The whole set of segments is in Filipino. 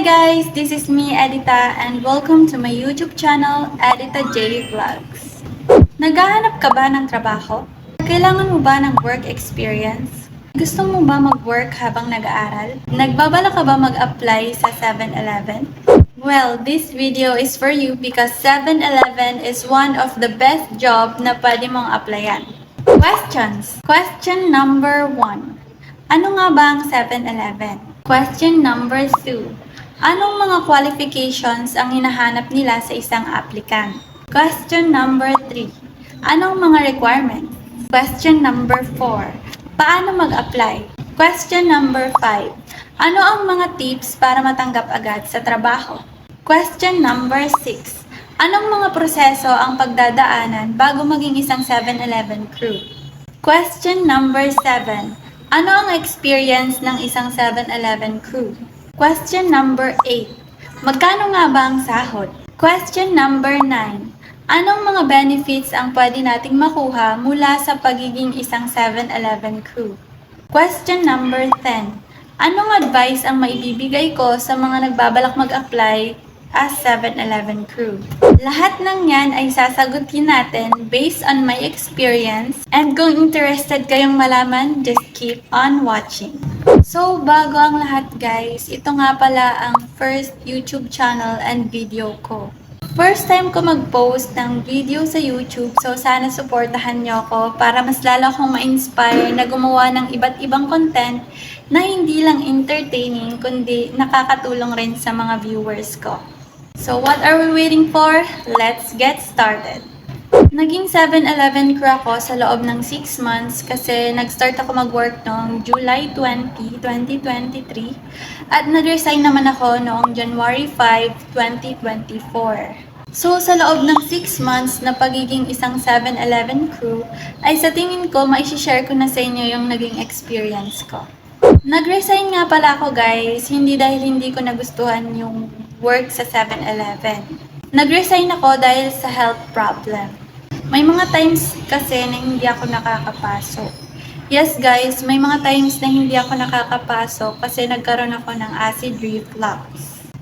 guys, this is me, Edita, and welcome to my YouTube channel, Edita J Vlogs. Naghahanap ka ba ng trabaho? Kailangan mo ba ng work experience? Gusto mo ba mag-work habang nag-aaral? Nagbabala ka ba mag-apply sa 7-Eleven? Well, this video is for you because 7-Eleven is one of the best job na pwede mong applyan. Questions. Question number 1. Ano nga ba ang 7-Eleven? Question number 2. Anong mga qualifications ang hinahanap nila sa isang applicant? Question number 3. Anong mga requirements? Question number 4. Paano mag-apply? Question number 5. Ano ang mga tips para matanggap agad sa trabaho? Question number 6. Anong mga proseso ang pagdadaanan bago maging isang 7-Eleven crew? Question number 7. Ano ang experience ng isang 7-Eleven crew? Question number 8. Magkano nga ba ang sahod? Question number 9. Anong mga benefits ang pwede nating makuha mula sa pagiging isang 7-Eleven crew? Question number 10. Anong advice ang maibibigay ko sa mga nagbabalak mag-apply as 7-Eleven crew? Lahat ng yan ay sasagutin natin based on my experience, and kung interested kayong malaman, just keep on watching. So, bago ang lahat guys, ito nga pala ang first YouTube channel and video ko. First time ko mag-post ng video sa YouTube, so sana supportahan nyo ako para mas lalo akong ma-inspire na gumawa ng iba't ibang content na hindi lang entertaining, kundi nakakatulong rin sa mga viewers ko. So what are we waiting for? Let's get started! Naging 7-Eleven crew ako sa loob ng 6 months kasi nag-start ako mag-work noong July 20, 2023 at nag-resign naman ako noong January 5, 2024. So sa loob ng 6 months na pagiging isang 7-Eleven crew ay sa tingin ko maishishare ko na sa inyo yung naging experience ko. Nag-resign nga pala ako guys, hindi dahil hindi ko nagustuhan yung work sa 7-Eleven. Nag-resign ako dahil sa health problem. May mga times kasi na hindi ako nakakapasok. Yes guys, may mga times na hindi ako nakakapasok kasi nagkaroon ako ng acid reflux.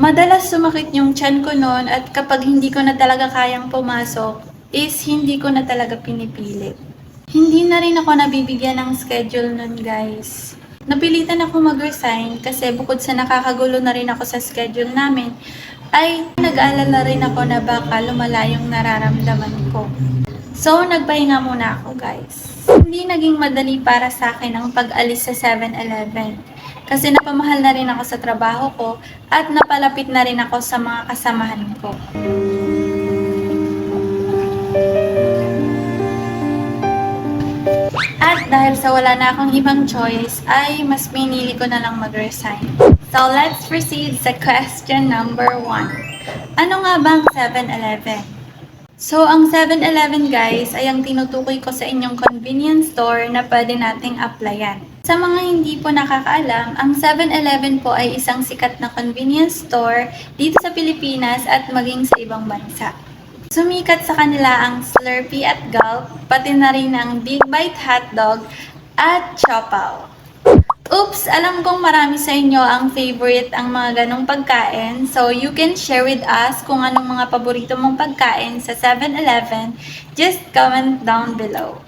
Madalas sumakit yung tiyan ko noon at kapag hindi ko na talaga kayang pumasok is hindi ko na talaga pinipilit. Hindi na rin ako nabibigyan ng schedule noon guys. Napilitan ako mag-resign kasi bukod sa nakakagulo na rin ako sa schedule namin, ay nag-aalala rin ako na baka lumala yung nararamdaman ko. So, nagpahinga muna ako guys. Hindi naging madali para sa akin ang pag-alis sa 7-Eleven kasi napamahal na rin ako sa trabaho ko at napalapit na rin ako sa mga kasamahan ko. At dahil sa wala na akong ibang choice, ay mas pinili ko na lang mag-resign. So, let's proceed sa question number 1. Ano nga ba ang 7-Eleven? So, ang 7-Eleven guys ay ang tinutukoy ko sa inyong convenience store na pwede nating applyan. Sa mga hindi po nakakaalam, ang 7-Eleven po ay isang sikat na convenience store dito sa Pilipinas at maging sa ibang bansa. Sumikat sa kanila ang Slurpee at Gulp, pati na rin ang Big Bite Hotdog at Chopaw. Oops! Alam kong marami sa inyo ang favorite ang mga ganong pagkain, so you can share with us kung anong mga paborito mong pagkain sa 7-Eleven. Just comment down below.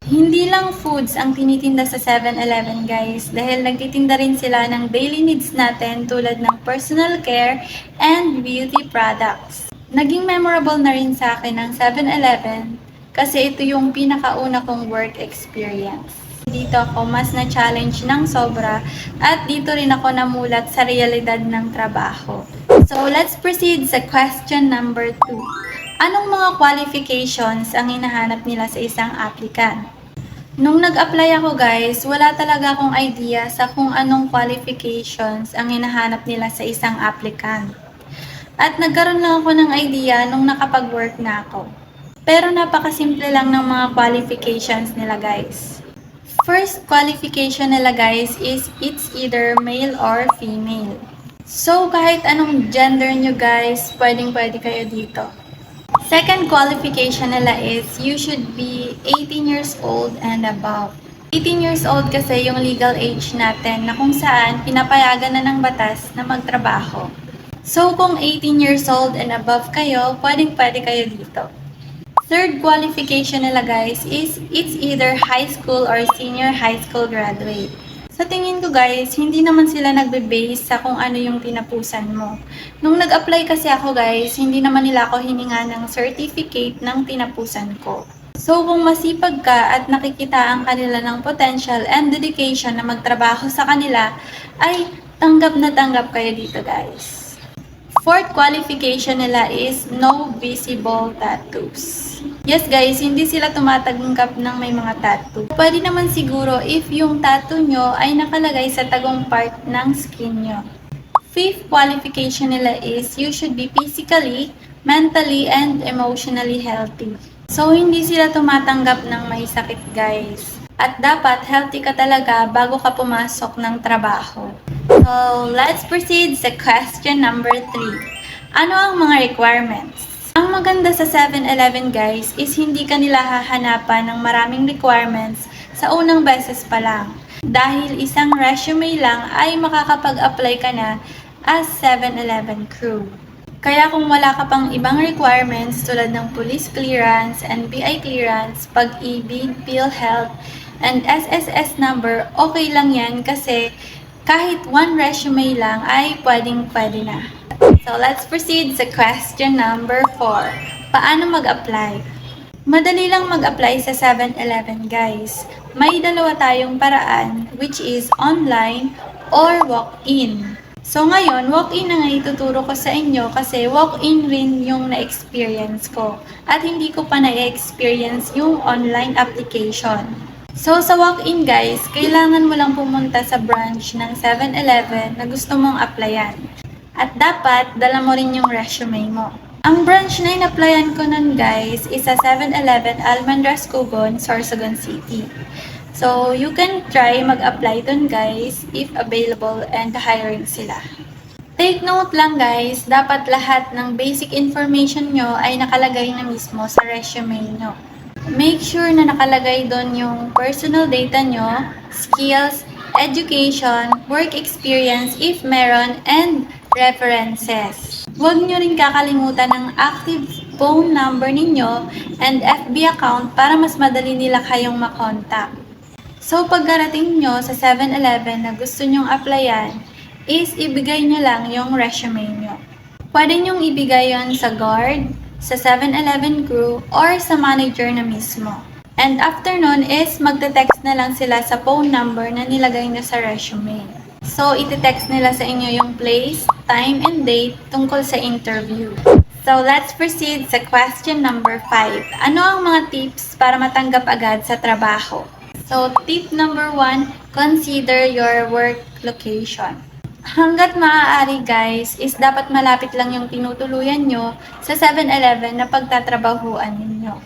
Hindi lang foods ang tinitinda sa 7-Eleven guys, dahil nagtitinda rin sila ng daily needs natin tulad ng personal care and beauty products. Naging memorable na rin sa akin ang 7-Eleven kasi ito yung pinakauna kong work experience. Dito ako mas na-challenge ng sobra at dito rin ako namulat sa realidad ng trabaho. So let's proceed sa question number 2. Anong mga qualifications ang hinahanap nila sa isang applicant? Nung nag-apply ako guys, wala talaga akong idea sa kung anong qualifications ang hinahanap nila sa isang applicant. At nagkaroon lang ako ng idea nung nakapag-work na ako. Pero napakasimple lang ng mga qualifications nila guys. First qualification nila guys is it's either male or female. So kahit anong gender nyo guys, pwedeng-pwede kayo dito. Second qualification nila is you should be 18 years old and above. 18 years old kasi yung legal age natin na kung saan pinapayagan na ng batas na magtrabaho. So kung 18 years old and above kayo, pwede kayo dito. Third qualification nila guys is it's either high school or senior high school graduate. Sa tingin ko guys, hindi naman sila nagbe-base sa kung ano yung tinapusan mo. Nung nag-apply kasi ako guys, hindi naman nila ako hininga ng certificate ng tinapusan ko. So kung masipag ka at nakikita ang kanila ng potential and dedication na magtrabaho sa kanila, ay tanggap na tanggap kayo dito guys. Fourth qualification nila is no visible tattoos. Yes guys, hindi sila tumatanggap ng may mga tattoo. Pwede naman siguro if yung tattoo nyo ay nakalagay sa tagong part ng skin nyo. Fifth qualification nila is you should be physically, mentally, and emotionally healthy. So, hindi sila tumatanggap ng may sakit guys. At dapat healthy ka talaga bago ka pumasok ng trabaho. So, let's proceed sa question number 3. Ano ang mga requirements? Ang maganda sa 7-Eleven guys is hindi ka nila hahanapan ng maraming requirements sa unang beses pa lang. Dahil isang resume lang ay makakapag-apply ka na as 7-Eleven crew. Kaya kung wala ka pang ibang requirements tulad ng police clearance, NBI clearance, pag-ibig, PhilHealth, and SSS number, okay lang yan kasi kahit one resume lang ay pwede na. So let's proceed sa question number 4. Paano mag-apply? Madali lang mag-apply sa 7-Eleven guys. May dalawa tayong paraan which is online or walk-in. So ngayon, walk-in na nga ituturo ko sa inyo kasi walk-in rin yung na-experience ko at hindi ko pa na-experience yung online application. So sa walk-in guys, kailangan mo lang pumunta sa branch ng 7-Eleven na gusto mong applyan. At dapat, dala mo rin yung resume mo. Ang branch na in-applyan ko nun guys is sa 7-Eleven Almendras Cugon, Sorsogon City. So, you can try mag-apply dun guys if available and hiring sila. Take note lang guys, dapat lahat ng basic information nyo ay nakalagay na mismo sa resume nyo. Make sure na nakalagay dun yung personal data nyo, skills, education, work experience if meron, and references. Huwag nyo rin kakalimutan ng active phone number ninyo and FB account para mas madali nila kayong makontak. So, pagkarating nyo sa 7-Eleven na gusto nyong applyan, is ibigay nyo lang yung resume nyo. Pwede nyong ibigay yon sa guard, sa 7-Eleven crew, or sa manager na mismo. And after nun is magte-text na lang sila sa phone number na nilagay nyo sa resume. So, iti-text nila sa inyo yung place, time, and date tungkol sa interview. So, let's proceed sa question number 5. Ano ang mga tips para matanggap agad sa trabaho? So, tip number 1, consider your work location. Hanggat maaari guys, is dapat malapit lang yung tinutuluyan nyo sa 7-Eleven na pagtatrabahuan ninyo.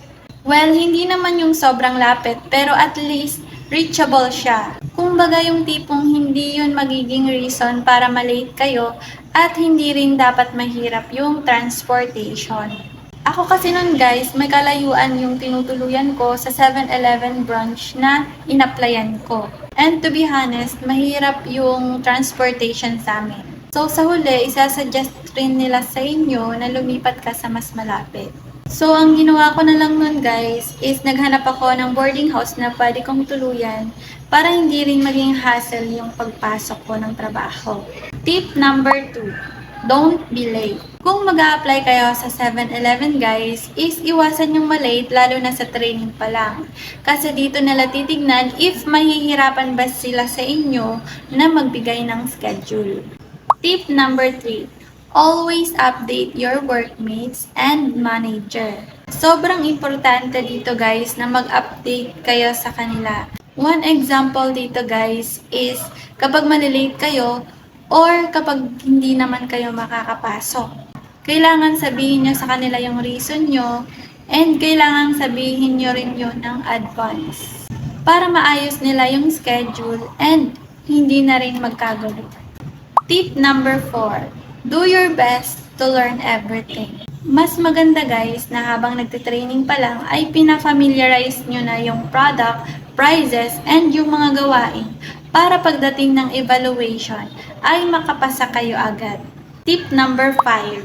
Well, hindi naman yung sobrang lapit, pero at least reachable siya. Kumbaga yung tipong hindi yun magiging reason para malate kayo at hindi rin dapat mahirap yung transportation. Ako kasi nun guys, may kalayuan yung tinutuluyan ko sa 7-Eleven branch na in-applyan ko. And to be honest, mahirap yung transportation sa amin. So sa huli, isasuggest rin nila sa inyo na lumipat ka sa mas malapit. So ang ginawa ko na lang nun guys, is naghanap ako ng boarding house na pwede kong tuluyan para hindi rin maging hassle yung pagpasok ko ng trabaho. Tip number 2. Don't be late. Kung mag-a-apply kayo sa 7-Eleven guys, is iwasan yung malate lalo na sa training pa lang. Kasi dito nila titignan if mahihirapan ba sila sa inyo na magbigay ng schedule. Tip number 3. Always update your workmates and manager. Sobrang importante dito guys na mag-update kayo sa kanila. One example dito guys is kapag malilate kayo, or kapag hindi naman kayo makakapasok. Kailangan sabihin nyo sa kanila yung reason nyo and kailangan sabihin nyo rin yun ng advance para maayos nila yung schedule and hindi na rin magkagulo. Tip number 4. Do your best to learn everything. Mas maganda guys na habang nagtitraining pa lang ay pinafamiliarize nyo na yung product, prices, and yung mga gawain para pagdating ng evaluation ay makapasa kayo agad. Tip number 5.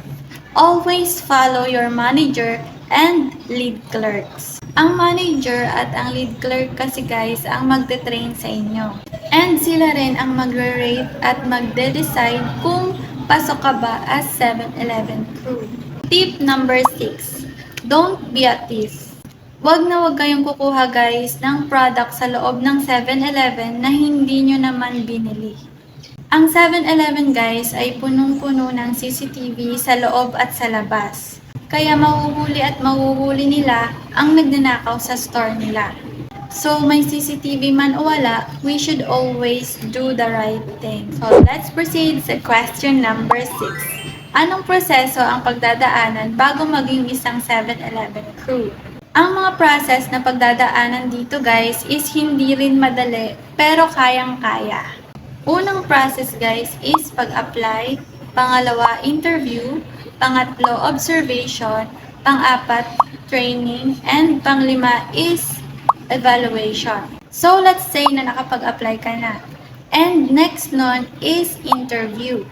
Always follow your manager and lead clerks. Ang manager at ang lead clerk kasi guys ang magte-train sa inyo. And sila rin ang magre-rate at magde-decide kung pasok ka ba as 7-Eleven crew. Tip number 6. Don't be a thief. Wag na wag kayong kukuha guys ng product sa loob ng 7-Eleven na hindi nyo naman binili. Ang 7-Eleven guys ay punong-puno ng CCTV sa loob at sa labas. Kaya mahuhuli at mahuhuli nila ang nagnanakaw sa store nila. So may CCTV man o wala, we should always do the right thing. So let's proceed sa question number 6. Anong proseso ang pagdadaanan bago maging isang 7-Eleven crew? Ang mga process na pagdadaanan dito guys is hindi rin madali pero kayang-kaya. Unang process guys is pag-apply, pangalawa interview, pangatlo observation, pang-apat training, and panglima is evaluation. So let's say na nakapag-apply ka na. And next nun is interview.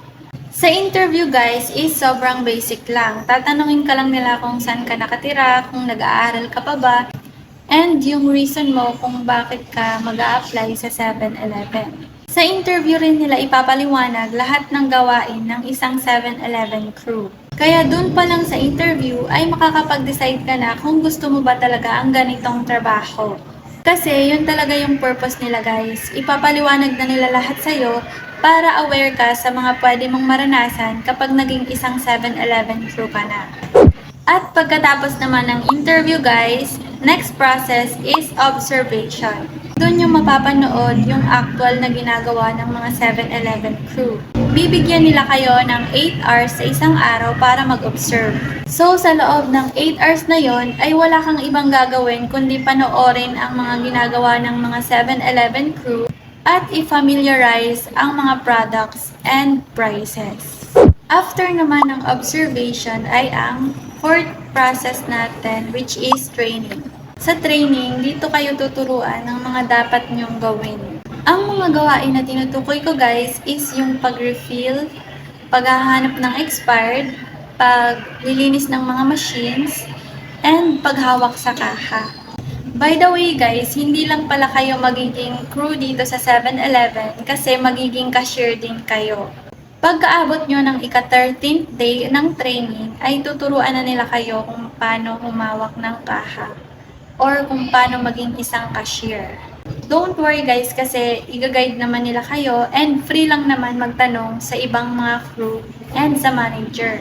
Sa interview guys is sobrang basic lang. Tatanungin ka lang nila kung saan ka nakatira, kung nag-aaral ka pa ba, and yung reason mo kung bakit ka mag-a-apply sa 7-Eleven. Sa interview rin nila ipapaliwanag lahat ng gawain ng isang 7-Eleven crew. Kaya dun pa lang sa interview ay makakapag-decide ka na kung gusto mo ba talaga ang ganitong trabaho. Kasi yun talaga yung purpose nila guys. Ipapaliwanag na nila lahat sa'yo para aware ka sa mga pwede mong maranasan kapag naging isang 7-Eleven crew ka na. At pagkatapos naman ng interview guys, next process is observation. Doon yung mapapanood yung actual na ginagawa ng mga 7-Eleven crew. Bibigyan nila kayo ng 8 hours sa isang araw para mag-observe. So sa loob ng 8 hours na yon ay wala kang ibang gagawin kundi panoorin ang mga ginagawa ng mga 7-Eleven crew at i-familiarize ang mga products and prices. After naman ng observation ay ang fourth process natin which is training. Sa training, dito kayo tuturuan ng mga dapat nyong gawin. Ang mga gawain na tinutukoy ko guys is yung pag-refill, paghahanap ng expired, paglilinis ng mga machines, and paghawak sa kaha. By the way guys, hindi lang pala kayo magiging crew dito sa 7-Eleven kasi magiging cashier din kayo. Pagkaabot nyo ng ika-13th day ng training, ay tuturuan na nila kayo kung paano humawak ng kaha or kung paano maging isang cashier. Don't worry guys kasi i-guide naman nila kayo and free lang naman magtanong sa ibang mga crew and sa manager.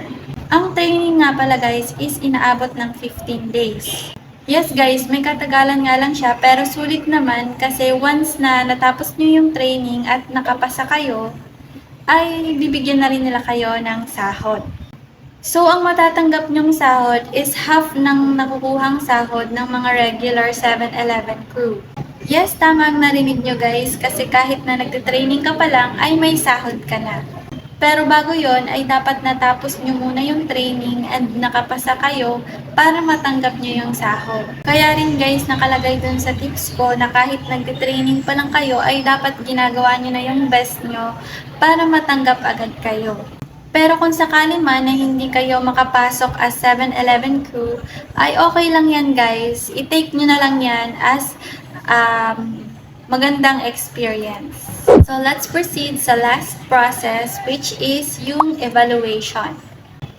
Ang training nga pala guys is inaabot ng 15 days. Yes guys, may katagalan nga lang siya pero sulit naman kasi once na natapos nyo yung training at nakapasa kayo, ay bibigyan na rin nila kayo ng sahod. So, ang matatanggap nyong sahod is half ng nakukuhang sahod ng mga regular 7-Eleven crew. Yes, tama ang narinig nyo guys, kasi kahit na nagtitraining ka pa lang, ay may sahod ka na. Pero bago yon ay dapat natapos nyo muna yung training and nakapasa kayo para matanggap nyo yung sahod. Kaya rin guys, nakalagay dun sa tips ko na kahit nagtitraining pa lang kayo, ay dapat ginagawa nyo na yung best nyo para matanggap agad kayo. Pero kung sakali man na hindi kayo makapasok as 7-Eleven crew, ay okay lang yan guys. I-take nyo na lang yan as magandang experience. So let's proceed sa last process which is yung evaluation.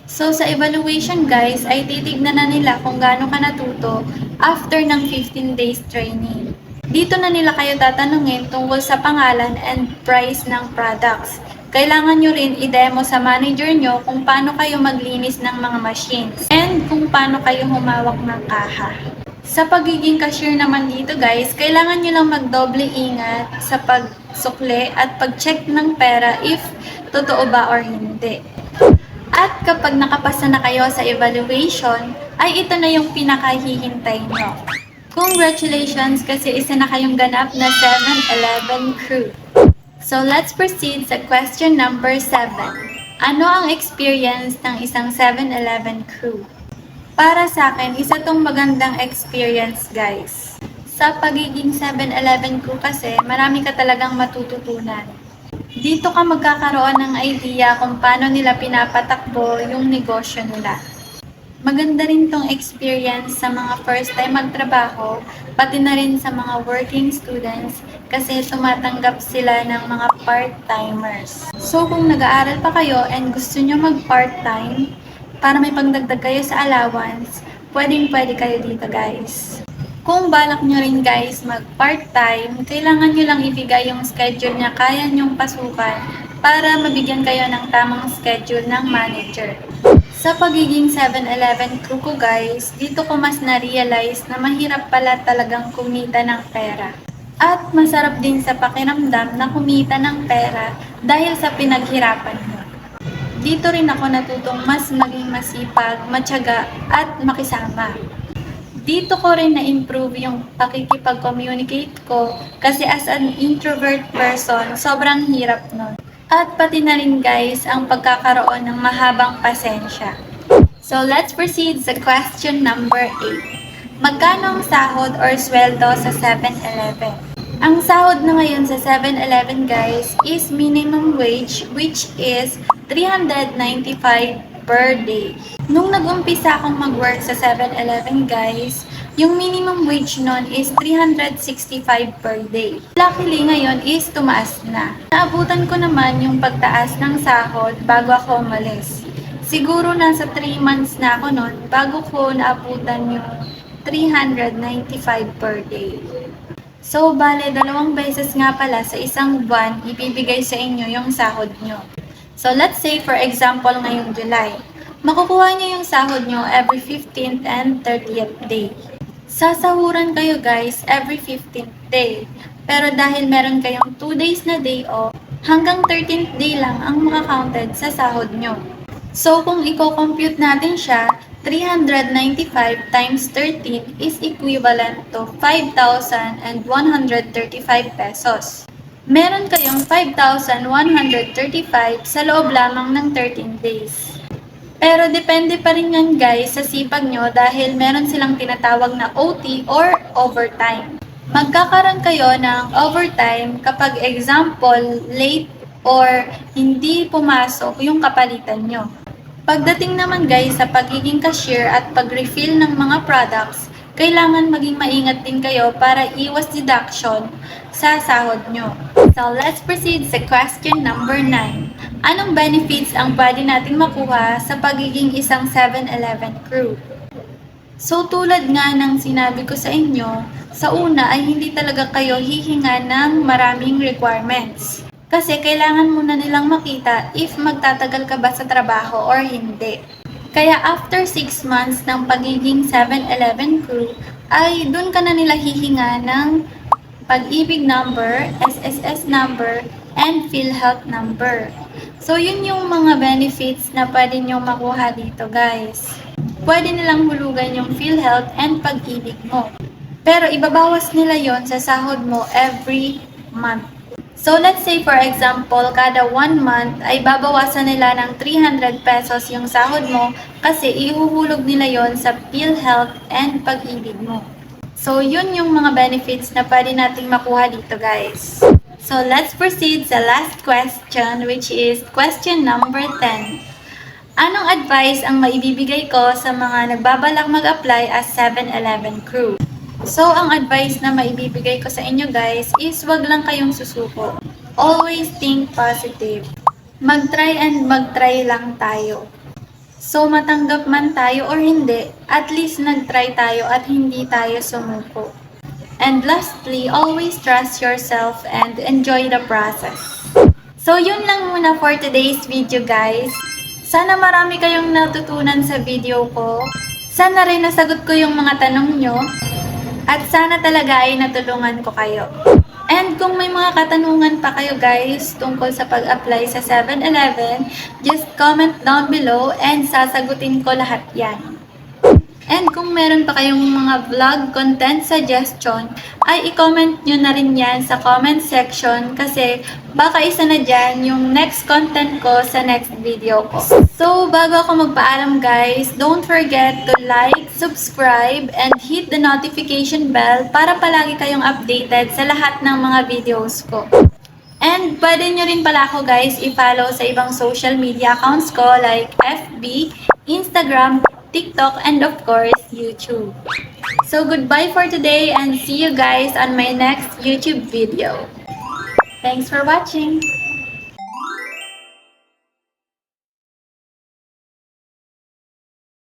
So sa evaluation guys, ay titignan na nila kung gaano ka natuto after ng 15 days training. Dito na nila kayo tatanungin tungkol sa pangalan and price ng products. Kailangan nyo rin i-demo sa manager nyo kung paano kayo maglinis ng mga machines and kung paano kayo humawak ng kaha. Sa pagiging cashier naman dito guys, kailangan nyo lang magdoble ingat sa pagsukli at pag-check ng pera if totoo ba or hindi. At kapag nakapasa na kayo sa evaluation, ay ito na yung pinakahihintay nyo. Congratulations kasi isa na kayong ganap na 7-Eleven crew. So let's proceed sa question number 7. Ano ang experience ng isang 7-Eleven crew? Para sa akin, isa tong magandang experience guys. Sa pagiging 7-Eleven crew kasi, marami ka talagang matututunan. Dito ka magkakaroon ng idea kung paano nila pinapatakbo yung negosyo nila. Maganda rin tong experience sa mga first time magtrabaho, pati na rin sa mga working students kasi tumatanggap sila ng mga part-timers. So kung nag-aaral pa kayo and gusto nyo mag-part-time para may pangdagdag kayo sa allowance, pwedeng-pwede kayo dito guys. Kung balak nyo rin guys mag-part-time, kailangan nyo lang ibigay yung schedule na kaya nyong pasukan para mabigyan kayo ng tamang schedule ng manager. Sa pagiging 7-Eleven crew ko guys, dito ko mas na-realize na mahirap pala talagang kumita ng pera. At masarap din sa pakiramdam na kumita ng pera dahil sa pinaghirapan mo. Dito rin ako natutong mas maging masipag, matyaga at makisama. Dito ko rin na-improve yung pakikipag-communicate ko kasi as an introvert person, sobrang hirap nun. At pati na rin guys ang pagkakaroon ng mahabang pasensya. So let's proceed sa question number 8. Magkano ang sahod or sweldo sa 7-Eleven? Ang sahod na ngayon sa 7-Eleven guys is minimum wage which is 395 per day. Nung nag-umpisa akong mag-work sa 7-Eleven guys, yung minimum wage nun is 365 per day. Luckily ngayon is tumaas na. Naabutan ko naman yung pagtaas ng sahod bago ako umalis. Siguro nasa 3 months na ako nun bago ko naabutan yung 395 per day. So, bale, 2 beses nga pala sa isang buwan ibibigay sa inyo yung sahod nyo. So, let's say for example ngayong July, makukuha nyo yung sahod nyo every 15th and 30th day. Sasahuran kayo guys every 15th day. Pero dahil meron kayong 2 days na day off, hanggang 13th day lang ang makakounted sa sahod nyo. So kung i-compute natin siya, 395 times 13 is equivalent to 5,135 pesos. Meron kayong 5,135 sa loob lamang ng 13 days. Pero depende pa rin yan guys sa sipag nyo dahil meron silang tinatawag na OT or overtime. Magkakaroon kayo ng overtime kapag example, late or hindi pumasok yung kapalitan nyo. Pagdating naman guys sa pagiging cashier at pag-refill ng mga products, kailangan maging maingat din kayo para iwas deduction sa sahod nyo. So let's proceed sa question number 9. Anong benefits ang pwede nating makuha sa pagiging isang 7-Eleven crew? So tulad nga ng sinabi ko sa inyo, sa una ay hindi talaga kayo hihinga ng maraming requirements. Kasi kailangan muna nilang makita if magtatagal ka ba sa trabaho or hindi. Kaya after 6 months ng pagiging 7-Eleven crew, ay dun ka na nila hihinga ng pag-ibig number, SSS number, and PhilHealth number. So, yun yung mga benefits na pwede nyo makuha dito, guys. Pwede nilang hulugan yung PhilHealth and pag-ibig mo. Pero, ibabawas nila yon sa sahod mo every month. So, let's say for example, kada 1 month ay babawasan nila ng 300 pesos yung sahod mo kasi ihuhulog nila yon sa PhilHealth and pag-ibig mo. So, yun yung mga benefits na pwede nating makuha dito, guys. So, let's proceed sa last question, which is question number 10. Anong advice ang maibibigay ko sa mga nagbabalak mag-apply as 7-Eleven crew? So, ang advice na maibibigay ko sa inyo guys is wag lang kayong susuko. Always think positive. Mag-try and mag-try lang tayo. So, matanggap man tayo or hindi, at least nag-try tayo at hindi tayo sumuko. And lastly, always trust yourself and enjoy the process. So, yun lang muna for today's video guys. Sana marami kayong natutunan sa video ko. Sana rin nasagot ko yung mga tanong nyo. At sana talaga ay natulungan ko kayo. And kung may mga katanungan pa kayo guys tungkol sa pag-apply sa 7-Eleven, just comment down below and sasagutin ko lahat yan. And kung meron pa kayong mga vlog content suggestion, ay i-comment nyo na rin yan sa comment section kasi baka isa na dyan yung next content ko sa next video ko. So, bago ako magpaalam guys, don't forget to like, subscribe, and hit the notification bell para palagi kayong updated sa lahat ng mga videos ko. And pwede nyo rin pala ako guys i-follow sa ibang social media accounts ko like FB, Instagram, TikTok, and of course, YouTube. So goodbye for today and see you guys on my next YouTube video. Thanks for watching!